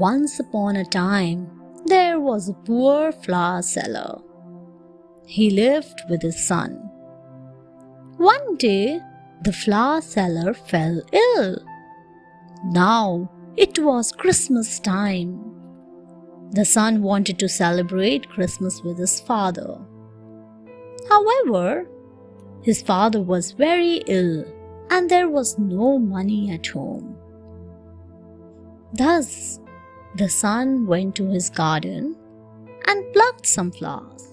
Once upon a time, there was a poor flower seller. He lived with his son. One day, the flower seller fell ill. Now, it was Christmas time. The son wanted to celebrate Christmas with his father. However, his father was very ill and there was no money at home. Thus, the son went to his garden and plucked some flowers.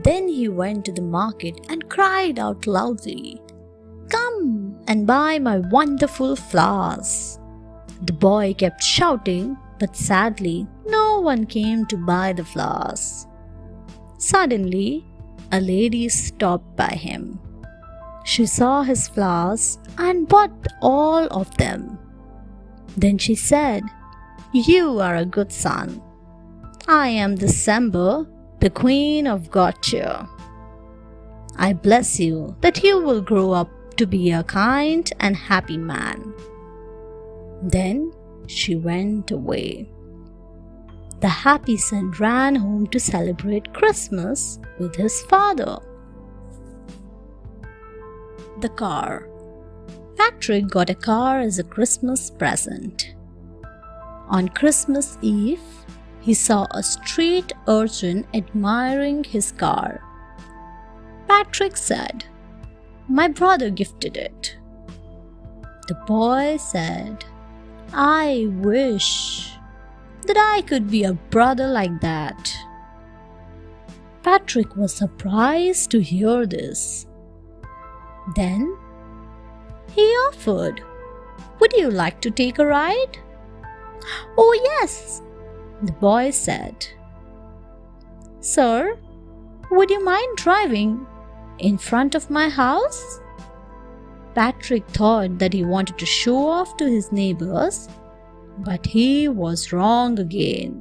Then he went to the market and cried out loudly, "Come and buy my wonderful flowers." The boy kept shouting, but sadly, no one came to buy the flowers. Suddenly, a lady stopped by him. She saw his flowers and bought all of them. Then she said, "You are a good son. I am December, the Queen of God Cheer. I bless you that you will grow up to be a kind and happy man." Then she went away. The happy son ran home to celebrate Christmas with his father. The car. Patrick got a car as a Christmas present. On Christmas Eve, he saw a street urchin admiring his car. Patrick said, "My brother gifted it." The boy said, "I wish that I could be a brother like that." Patrick was surprised to hear this. Then he offered, "Would you like to take a ride?" "Oh, yes," the boy said. "Sir, would you mind driving in front of my house?" Patrick thought that he wanted to show off to his neighbors, but he was wrong again.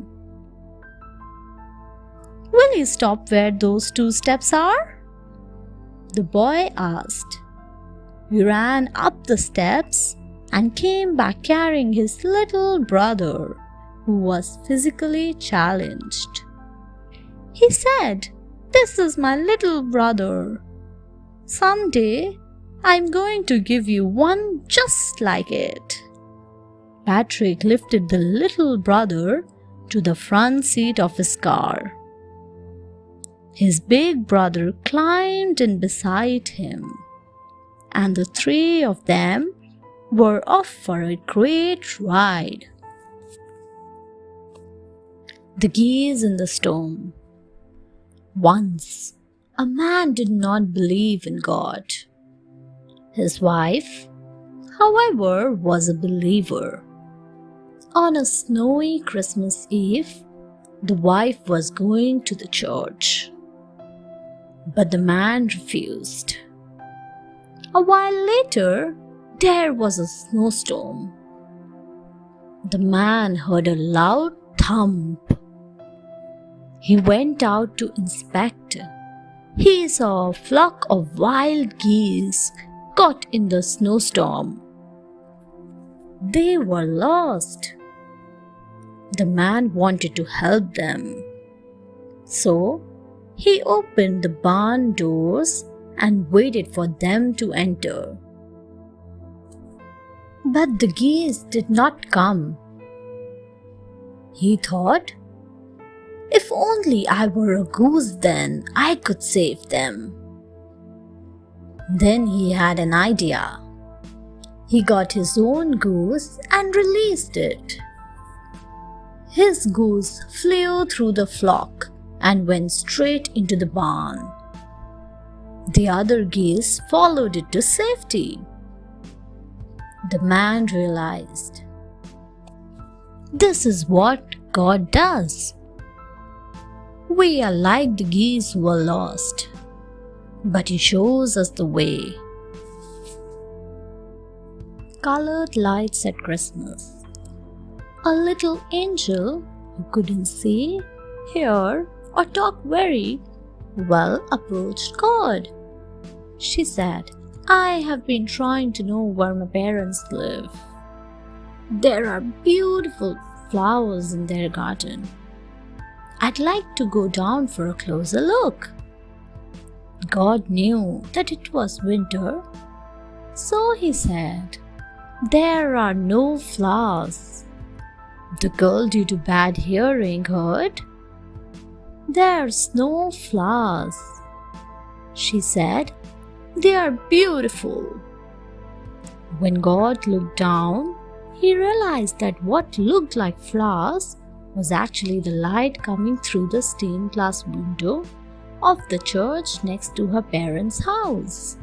"Will you stop where those 2 steps are?" the boy asked. He ran up the steps and came back carrying his little brother, who was physically challenged. He said, "This is my little brother. Someday, I'm going to give you one just like it." Patrick lifted the little brother to the front seat of his car. His big brother climbed in beside him, and the 3 of them were off for a great ride. The geese in the storm. Once, a man did not believe in God. His wife, however, was a believer. On a snowy Christmas Eve, the wife was going to the church, but the man refused. A while later, there was a snowstorm. The man heard a loud thump. He went out to inspect. He saw a flock of wild geese caught in the snowstorm. They were lost. The man wanted to help them. So, he opened the barn doors and waited for them to enter. But the geese did not come. He thought, "If only I were a goose, then I could save them." Then he had an idea. He got his own goose and released it. His goose flew through the flock and went straight into the barn. The other geese followed it to safety. The man realized, this is what God does. We are like the geese who are lost, but He shows us the way. Colored lights at Christmas. A little angel who couldn't see, hear, or talk very well approached God. She said, "I have been trying to know where my parents live." There are beautiful flowers in their garden. I'd like to go down for a closer look. God knew that it was winter, so he said, "There are no flowers." The girl, due to bad hearing, heard, "There's no flowers." She said, "They are beautiful." When God looked down, he realized that what looked like flowers was actually the light coming through the stained glass window of the church next to her parents' house.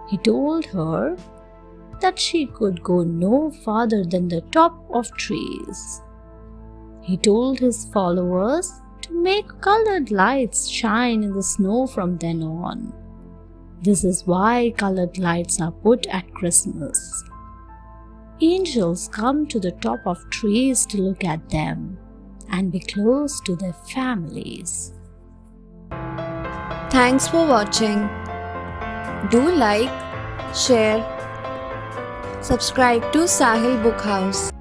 He told her that she could go no farther than the top of trees. He told his followers to make colored lights shine in the snow from then on. This is why colored lights are put at Christmas. Angels come to the top of trees to look at them and be close to their families. Thanks for watching. Do like, share, subscribe to Sahil Book House.